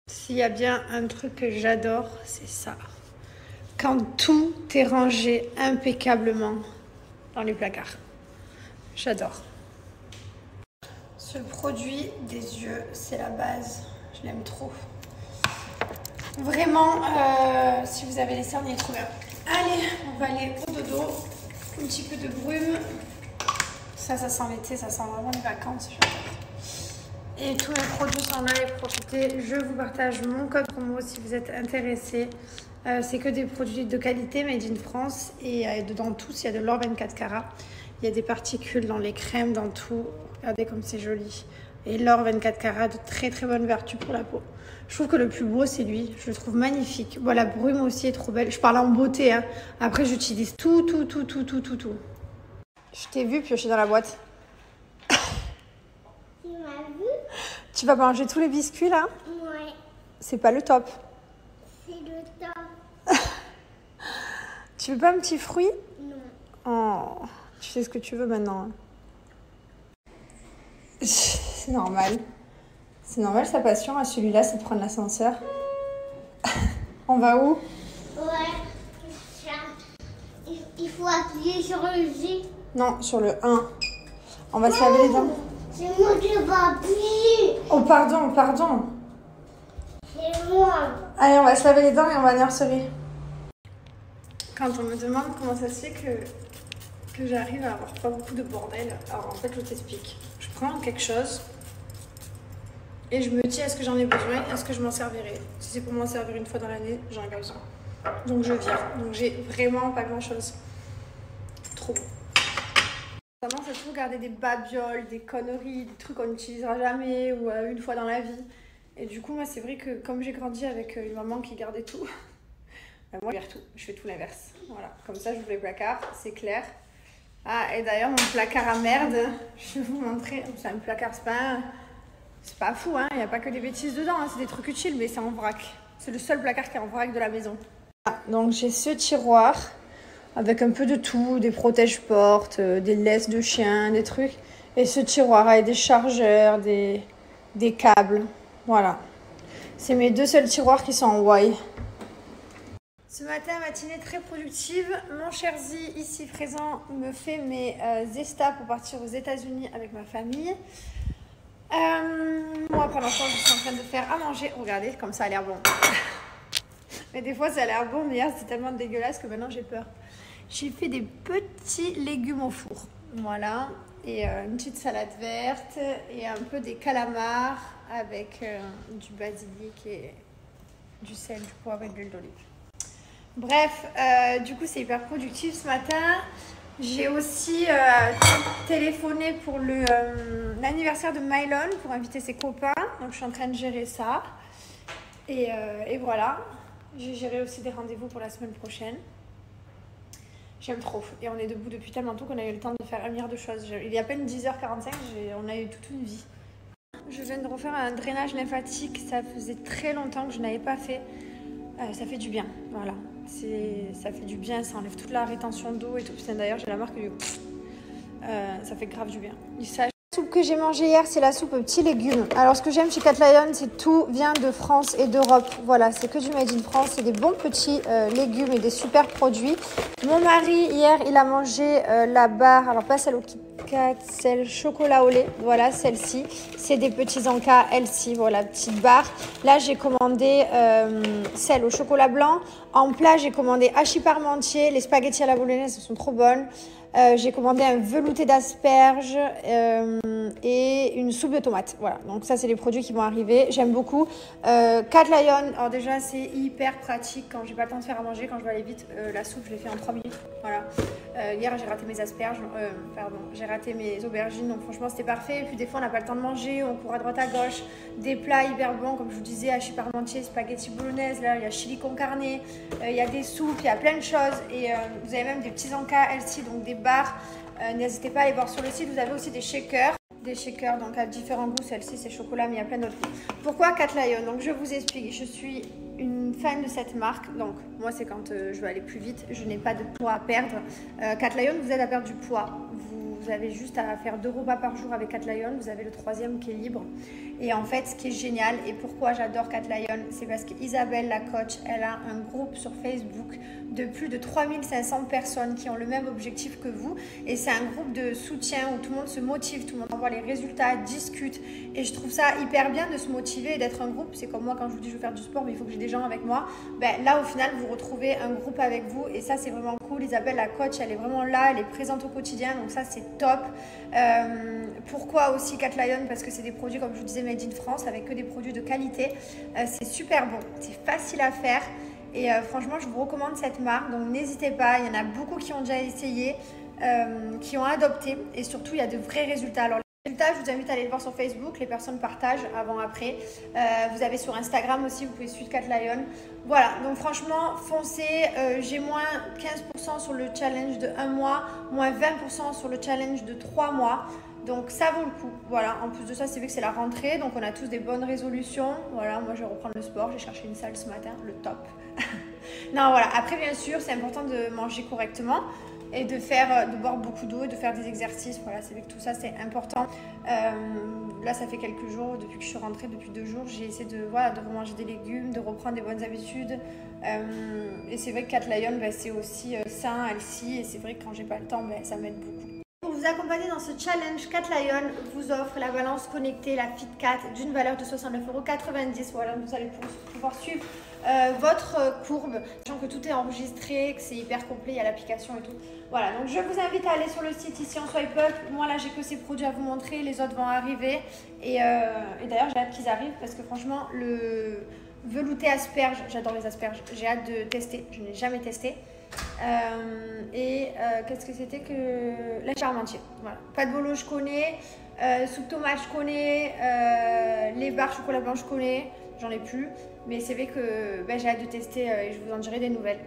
S'il y a bien un truc que j'adore, c'est ça. Quand tout est rangé impeccablement dans les placards. J'adore. Ce produit des yeux, c'est la base. Je l'aime trop. Vraiment, si vous avez les cernes, il est trop bien. Allez, on va aller au dodo. Un petit peu de brume. Ça sent l'été, ça sent vraiment les vacances. Et tous mes produits sont là et profitez. Je vous partage mon code promo si vous êtes intéressés. C'est que des produits de qualité made in France. Et dedans tous, il y a de l'or 24 carats. Il y a des particules dans les crèmes, dans tout. Regardez comme c'est joli. Et l'or 24 carats, de très très bonne vertu pour la peau. Je trouve que le plus beau, c'est lui. Je le trouve magnifique. Bon, la brume aussi est trop belle. Je parle en beauté. Hein. Après, j'utilise tout. Je t'ai vu piocher dans la boîte. Tu m'as vu? Tu vas manger tous les biscuits, là? Ouais. C'est pas le top. C'est le temps. Tu veux pas un petit fruit? Non. Oh, tu sais ce que tu veux maintenant. Hein. C'est normal. C'est normal, sa passion à celui-là, c'est de prendre l'ascenseur. On va où? Ouais. Il faut appuyer sur le J. Non, sur le 1. On va se laver les dents. C'est moi qui vais appuyer. Oh, pardon. C'est moi. Allez, on va se laver les dents et on va à la nurserie. Quand on me demande comment ça se fait que j'arrive à avoir pas beaucoup de bordel, alors en fait, je t'explique. Je prends quelque chose et je me dis est-ce que j'en ai besoin, est-ce que je m'en servirai. Si c'est pour m'en servir une fois dans l'année, j'en ai pas besoin. Donc je vire. Donc j'ai vraiment pas grand-chose. Trop. Tendance à toujours garder des babioles, des conneries, des trucs qu'on n'utilisera jamais ou une fois dans la vie. Et du coup, moi, c'est vrai que comme j'ai grandi avec une maman qui gardait tout, ben moi, je garde tout. Je fais tout l'inverse. Voilà. Comme ça, j'ouvre les placards, c'est clair. Ah, et d'ailleurs, mon placard à merde, je vais vous montrer. C'est un placard, c'est pas fou, hein. Il n'y a pas que des bêtises dedans, hein. C'est des trucs utiles, mais c'est en vrac. C'est le seul placard qui est en vrac de la maison. Donc, j'ai ce tiroir avec un peu de tout, des protège-portes, des laisses de chien, des trucs. Et ce tiroir avec des chargeurs, des câbles. Voilà. C'est mes deux seuls tiroirs qui sont en Y. Ce matin, matinée très productive. Mon cher Zi, ici présent, me fait mes zestas pour partir aux États-Unis avec ma famille. Moi, pour l'instant, je suis en train de faire à manger. Regardez, comme ça a l'air bon. Mais des fois, ça a l'air bon, mais hier, c'est tellement dégueulasse que maintenant, j'ai peur. J'ai fait des petits légumes au four. Voilà. Et une petite salade verte et un peu des calamars avec du basilic et du sel, du poivre et de l'huile d'olive. Bref, du coup, c'est hyper productif ce matin. J'ai aussi téléphoné pour l'anniversaire de Mylon pour inviter ses copains. Donc, je suis en train de gérer ça. Et voilà. J'ai géré aussi des rendez-vous pour la semaine prochaine. J'aime trop. Et on est debout depuis tellement tôt qu'on a eu le temps de faire un milliard de choses. Il y a à peine 10h45, on a eu toute une vie. Je viens de refaire un drainage lymphatique. Ça faisait très longtemps que je n'avais pas fait. Ça fait du bien. Voilà. Ça fait du bien. Ça enlève toute la rétention d'eau et tout. D'ailleurs, j'ai la marque du... ça fait grave du bien. La soupe que j'ai mangée hier, c'est la soupe aux petits légumes. Alors, ce que j'aime chez Cat Lion, c'est tout vient de France et d'Europe. Voilà, c'est que du made in France. C'est des bons petits légumes et des super produits. Mon mari, hier, il a mangé la barre. Alors, pas celle au Kit Kat, celle chocolat au lait. Voilà, celle-ci. C'est des petits encas, elle-ci. Voilà, petite barre. Là, j'ai commandé celle au chocolat blanc. En plat, j'ai commandé hachis parmentier. Les spaghettis à la bolognaise, elles sont trop bonnes. J'ai commandé un velouté d'asperges et une soupe de tomates. Voilà, donc ça c'est les produits qui vont arriver. J'aime beaucoup. Cat Lion, alors déjà c'est hyper pratique quand j'ai pas le temps de faire à manger, quand je dois aller vite. La soupe je l'ai fait en 3 minutes. Voilà. Hier j'ai raté mes asperges, j'ai raté mes aubergines, donc franchement c'était parfait. Et puis des fois on n'a pas le temps de manger, on court à droite à gauche. Des plats hyper bons comme je vous disais, hachis parmentier, spaghetti bolognaise, là il y a chili con carne, il y a des soupes, il y a plein de choses. Et vous avez même des petits encas LC, donc des barres. N'hésitez pas à aller voir sur le site, vous avez aussi des shakers. Des shakers donc à différents goûts, celle-ci c'est chocolat mais il y a plein d'autres goûts. Pourquoi Cat Lion? Donc je vous explique, je suis une fan de cette marque, donc moi c'est quand je veux aller plus vite, je n'ai pas de poids à perdre. Cat Lion vous aide à perdre du poids, vous vous avez juste à faire 2 repas par jour avec Cat Lion. Vous avez le 3e qui est libre. Et en fait, ce qui est génial et pourquoi j'adore Cat Lion, c'est parce qu'Isabelle, la coach, elle a un groupe sur Facebook de plus de 3500 personnes qui ont le même objectif que vous. Et c'est un groupe de soutien où tout le monde se motive, tout le monde envoie les résultats, discute. Et je trouve ça hyper bien de se motiver et d'être un groupe. C'est comme moi quand je vous dis je veux faire du sport, mais il faut que j'ai des gens avec moi. Ben, là, au final, vous retrouvez un groupe avec vous et ça, c'est vraiment cool. Isabelle, la coach, elle est vraiment là, elle est présente au quotidien. Donc ça, c'est top. Pourquoi aussi Cat Lion? Parce que c'est des produits, comme je vous disais, made in France, avec que des produits de qualité. C'est super bon, c'est facile à faire. Et franchement, je vous recommande cette marque. Donc n'hésitez pas, il y en a beaucoup qui ont déjà essayé, qui ont adopté. Et surtout, il y a de vrais résultats. Alors, les résultats, je vous invite à aller le voir sur Facebook. Les personnes partagent avant, après. Vous avez sur Instagram aussi, vous pouvez suivre Cat Lion. Voilà, donc franchement, foncez. J'ai moins 15% sur le challenge de 1 mois, moins 20% sur le challenge de 3 mois. Donc ça vaut le coup. Voilà, en plus de ça, c'est vrai que c'est la rentrée. Donc on a tous des bonnes résolutions. Voilà, moi je vais reprendre le sport. J'ai cherché une salle ce matin, le top. Non, voilà. Après, bien sûr, c'est important de manger correctement et de boire beaucoup d'eau et de faire des exercices. Voilà, c'est vrai que tout ça, c'est important. Là, ça fait quelques jours, depuis que je suis rentrée, depuis 2 jours, j'ai essayé de remanger des légumes, de reprendre des bonnes habitudes. Et c'est vrai que Cat Lion, ben, c'est aussi sain, healthy. Et c'est vrai que quand j'ai pas le temps, ben, ça m'aide beaucoup. Pour vous accompagner dans ce challenge, Cat Lion vous offre la balance connectée, la FitCat, d'une valeur de 69,90 €. Voilà, vous allez pouvoir suivre votre courbe, sachant que tout est enregistré, que c'est hyper complet, il y a l'application et tout. Voilà, donc je vous invite à aller sur le site ici en swipe up. Moi là, j'ai que ces produits à vous montrer, les autres vont arriver. Et d'ailleurs, j'ai hâte qu'ils arrivent parce que franchement, le velouté asperge, j'adore les asperges, j'ai hâte de tester, je n'ai jamais testé. Qu'est-ce que c'était que la charmentier, voilà. Pas de bolo je connais, soupe tomate je connais, les barres chocolat blanc je connais, j'en ai plus, mais c'est vrai que ben, j'ai hâte de tester et je vous en dirai des nouvelles.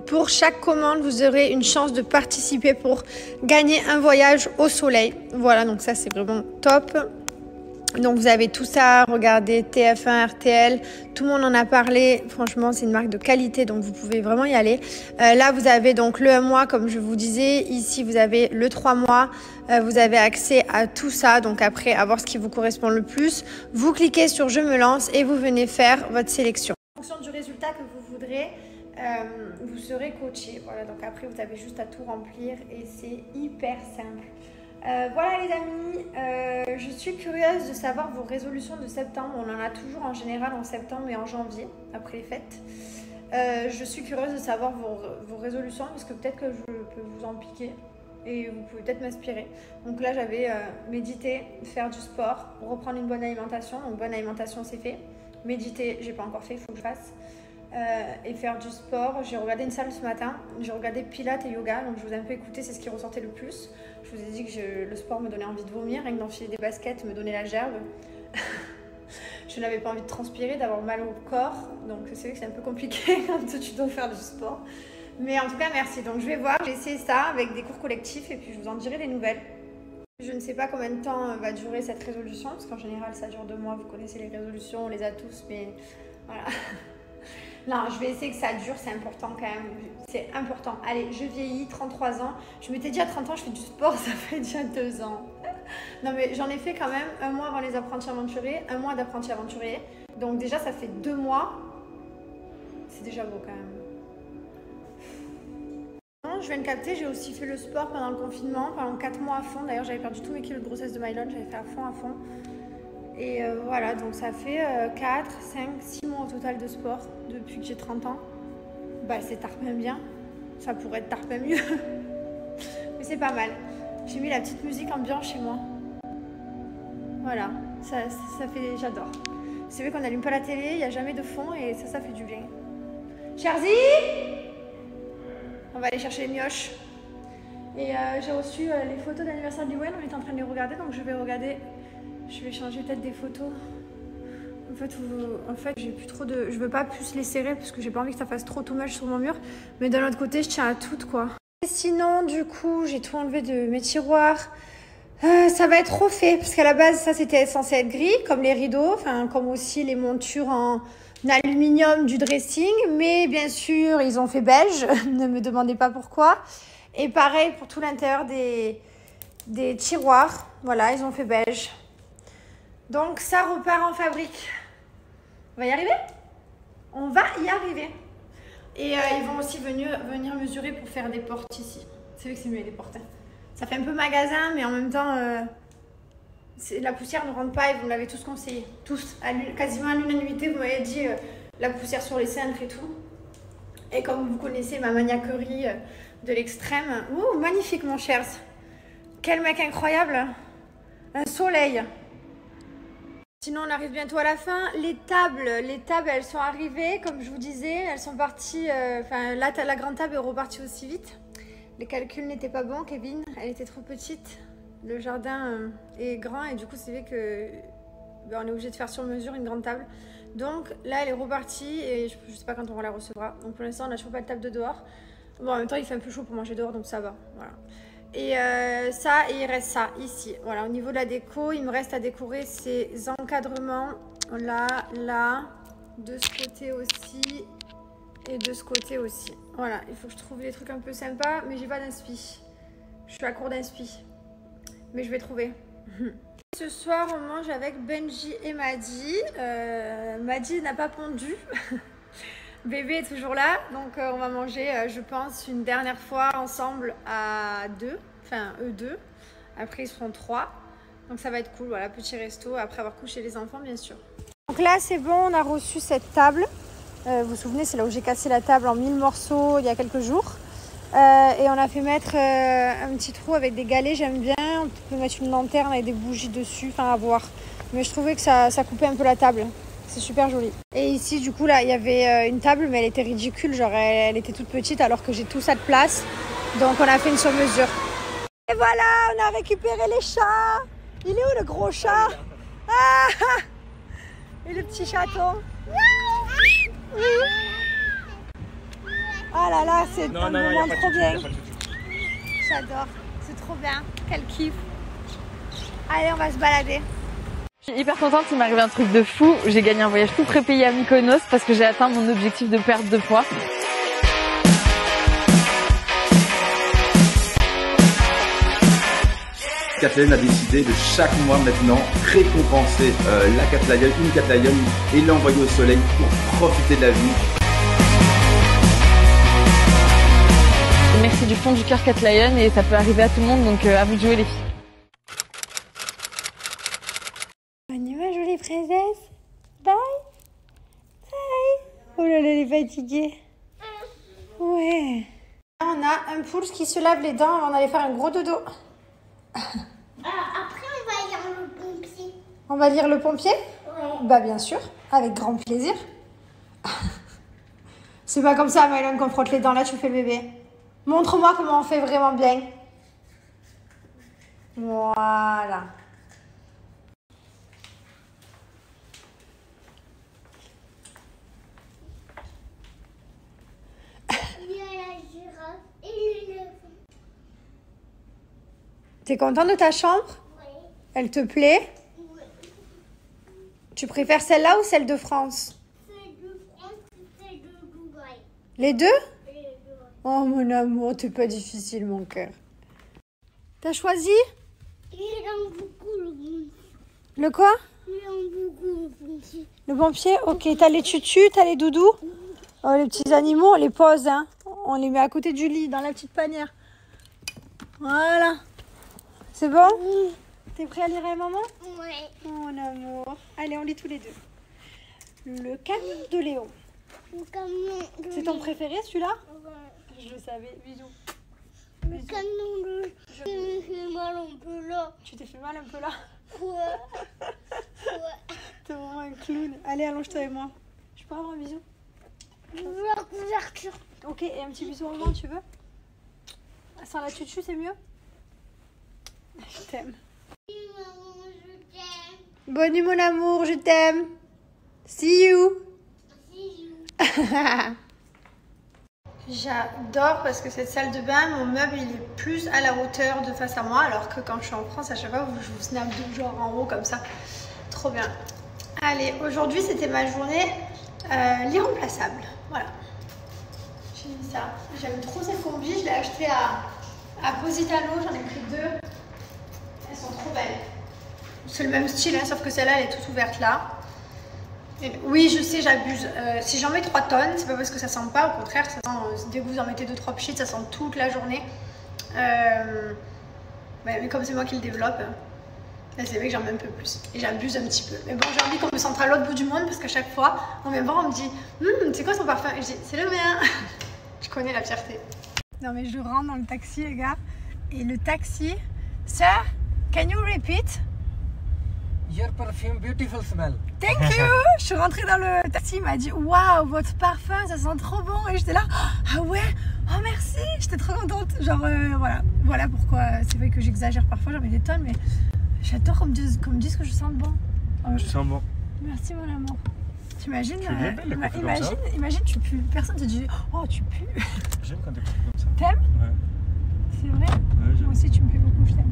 Pour chaque commande, vous aurez une chance de participer pour gagner un voyage au soleil. Voilà, donc ça c'est vraiment top. Donc vous avez tout ça, regardez TF1, RTL, tout le monde en a parlé, franchement c'est une marque de qualité donc vous pouvez vraiment y aller. Là vous avez donc le 1 mois comme je vous disais, ici vous avez le 3 mois, vous avez accès à tout ça, donc après à voir ce qui vous correspond le plus, vous cliquez sur je me lance et vous venez faire votre sélection. En fonction du résultat que vous voudrez, vous serez coaché, voilà, donc après vous avez juste à tout remplir et c'est hyper simple. Voilà les amis, je suis curieuse de savoir vos résolutions de septembre. On en a toujours en général en septembre et en janvier, après les fêtes. Je suis curieuse de savoir vos résolutions parce que peut-être que je peux vous en piquer et vous pouvez peut-être m'inspirer. Donc là j'avais méditer, faire du sport, reprendre une bonne alimentation. Donc bonne alimentation c'est fait. Méditer, j'ai pas encore fait, il faut que je fasse. Et faire du sport. J'ai regardé une salle ce matin, j'ai regardé pilates et yoga, donc je vous ai un peu écouté, c'est ce qui ressortait le plus. Je vous ai dit que le sport me donnait envie de vomir, rien que d'enfiler des baskets me donnait la gerbe. Je n'avais pas envie de transpirer, d'avoir mal au corps, donc c'est vrai que c'est un peu compliqué quand tu dois faire du sport. Mais en tout cas merci, donc je vais voir, j'ai essayé ça avec des cours collectifs et puis je vous en dirai des nouvelles. Je ne sais pas combien de temps va durer cette résolution, parce qu'en général ça dure 2 mois, vous connaissez les résolutions, on les a tous, mais voilà. Non, je vais essayer que ça dure, c'est important quand même, c'est important. Allez, je vieillis, 33 ans. Je m'étais dit à 30 ans, je fais du sport, ça fait déjà 2 ans. Non mais j'en ai fait quand même 1 mois avant les apprentis aventuriers, 1 mois d'apprenti aventurier. Donc déjà, ça fait 2 mois. C'est déjà beau quand même. Je viens de capter, j'ai aussi fait le sport pendant le confinement, pendant 4 mois à fond. D'ailleurs, j'avais perdu tous mes kilos de grossesse de Mylon, j'avais fait à fond. Et voilà, donc ça fait 4, 5, 6 mois au total de sport depuis que j'ai 30 ans. Bah c'est tarpin bien, ça pourrait être tarpin mieux. Mais c'est pas mal. J'ai mis la petite musique ambiante chez moi. Voilà, ça fait, j'adore. C'est vrai qu'on n'allume pas la télé, il n'y a jamais de fond et ça fait du bien. Cherzi, on va aller chercher les mioches. Et j'ai reçu les photos d'anniversaire du Wayne, on est en train de les regarder, donc je vais regarder. Je vais changer peut-être des photos. En fait j'ai plus trop de... Je veux pas plus les serrer parce que j'ai pas envie que ça fasse trop too much sur mon mur. Mais d'un autre côté, je tiens à toutes quoi. Et sinon, du coup, j'ai tout enlevé de mes tiroirs. Ça va être refait parce qu'à la base, ça c'était censé être gris, comme les rideaux, enfin comme aussi les montures en aluminium du dressing. Mais bien sûr, ils ont fait beige. Ne me demandez pas pourquoi. Et pareil pour tout l'intérieur des des tiroirs. Voilà, ils ont fait beige. Donc ça repart en fabrique. On va y arriver? On va y arriver. Et ils vont aussi venir mesurer pour faire des portes ici. C'est vrai que c'est mieux les portes. Hein. Ça fait un peu magasin, mais en même temps, la poussière ne rentre pas et vous me l'avez tous conseillé. Tous, quasiment à l'unanimité, vous m'avez dit la poussière sur les cintres et tout. Et comme vous connaissez ma maniaquerie de l'extrême. Ouh, magnifique mon cher. Quel mec incroyable. Un soleil. Sinon, on arrive bientôt à la fin. Les tables, elles sont arrivées. Comme je vous disais, elles sont parties... Enfin, là, la grande table est repartie aussi vite. Les calculs n'étaient pas bons, Kevin. Elle était trop petite. Le jardin est grand et du coup, c'est vrai que on est obligé de faire sur mesure une grande table. Donc là, elle est repartie et je ne sais pas quand on la recevra. Donc pour l'instant, on n'a toujours pas de table de dehors. Bon, en même temps, il fait un peu chaud pour manger dehors, donc ça va. Voilà. Et ça, et il reste ça ici. Voilà, au niveau de la déco, il me reste à décorer ces encadrements. Là, là, de ce côté aussi et de ce côté aussi. Voilà, il faut que je trouve des trucs un peu sympas, mais j'ai pas d'inspi. Je suis à court d'inspi, mais je vais trouver. Ce soir, on mange avec Benji et Maddy. Maddy n'a pas pondu. Bébé est toujours là, donc on va manger, je pense, une dernière fois ensemble à deux, enfin eux deux. Après, ils seront 3. Donc ça va être cool, voilà, petit resto après avoir couché les enfants, bien sûr. Donc là, c'est bon, on a reçu cette table. Vous vous souvenez, c'est là où j'ai cassé la table en 1000 morceaux il y a quelques jours. Et on a fait mettre un petit trou avec des galets, j'aime bien. On peut mettre une lanterne avec des bougies dessus, enfin à voir. Mais je trouvais que ça coupait un peu la table. C'est super joli. Et ici, du coup, là, il y avait une table, mais elle était ridicule. Genre, elle était toute petite alors que j'ai tout ça de place. Donc, on a fait une sur mesure. Et voilà, on a récupéré les chats. Il est où le gros chat? Ah, et le petit chaton. Ah là là, c'est un moment trop bien. J'adore, c'est trop bien. Quel kiff. Allez, on va se balader. Je suis hyper contente, il m'est arrivé un truc de fou. J'ai gagné un voyage tout prêt payé à Mykonos parce que j'ai atteint mon objectif de perte de poids. Kathleen a décidé de chaque mois maintenant récompenser la Cat Lion, une Cat Lion et l'envoyer au soleil pour profiter de la vie. Merci du fond du cœur Cat Lion et ça peut arriver à tout le monde, donc à vous de jouer les filles. Bonne nuit ma jolie princesse. Bye. Bye. Oh là là, elle est fatiguée. Ouais. On a un pouce qui se lave les dents avant d'aller faire un gros dodo. Après, on va lire le pompier. On va lire le pompier? Ouais. Bah bien sûr, avec grand plaisir. C'est pas comme ça, Mylène, qu'on frotte les dents. Là, tu fais le bébé. Montre-moi comment on fait vraiment bien. Voilà. Il y a la girafe et l'éléphant. T'es content de ta chambre? Oui. Elle te plaît? Oui. Tu préfères celle-là ou celle de France? Celle de France et celle de Dubaï. Les deux? Les deux. Oh mon amour, t'es pas difficile mon cœur. T'as choisi? Il aime beaucoup le pompier. Le quoi? Il aime beaucoup le pompier. Le pompier? Ok, t'as les tutus, t'as les doudous? Oh, les petits animaux, on les pose, hein. On les met à côté du lit, dans la petite panière. Voilà. C'est bon? Oui. T'es prêt à lire à maman? Oui. Oh mon amour. Allez, on lit tous les deux. Le camion de Léon. Le camion de C'est ton préféré celui-là? Ouais. Je le savais. Bisous. Le camion de... Je me fais mal un peu là. Tu t'es fait mal un peu là? Ouais. Ouais. T'es vraiment un clown. Allez, allonge-toi et moi. Je peux avoir un bisou? Je veux la couverture. Ok, et un petit bisou au moment, tu veux? Sans la tutu, c'est mieux? Je t'aime. Oui, maman, je t'aime. Bonne nuit, mon amour, je t'aime. See you. See you. J'adore parce que cette salle de bain, mon meuble, il est plus à la hauteur de face à moi, alors que quand je suis en France, à chaque fois, je vous snap de genre en haut comme ça. Trop bien. Allez, aujourd'hui, c'était ma journée l'irremplaçable. Voilà. J'ai mis ça. J'aime trop cette combi. Je l'ai acheté à Positano. J'en ai pris 2. Elles sont trop belles. C'est le même style, hein, sauf que celle-là, elle est toute ouverte là. Et oui, je sais, j'abuse. Si j'en mets 3 tonnes, c'est pas parce que ça sent pas, au contraire, ça sent, dès que vous en mettez 2-3 pchits, ça sent toute la journée. Mais comme c'est moi qui le développe, là, c'est vrai que j'en mets un peu plus. Et j'abuse un petit peu. Mais bon, j'ai envie qu'on me sente à l'autre bout du monde parce qu'à chaque fois, on vient voir, on me dit c'est quoi son parfum? Et je dis c'est le mien. Je connais la fierté. Non, mais je rentre dans le taxi, les gars. Et le taxi, Sir, can you repeat? Your perfume, beautiful smell. Thank you. Je suis rentrée dans le taxi, il m'a dit waouh, votre parfum, ça sent trop bon. Et j'étais là, ah ouais, oh merci, j'étais trop contente. Genre voilà pourquoi. C'est vrai que j'exagère parfois, j'en mets des tonnes, mais j'adore qu'on me dise que je sens bon. Je sens bon. Merci mon amour. T'imagines, imagine tu pues, personne te dit oh tu pues. J'aime quand t'es comme ça. T'aimes? Ouais. C'est vrai? Ouais, Moi aussi tu me plais beaucoup, je t'aime.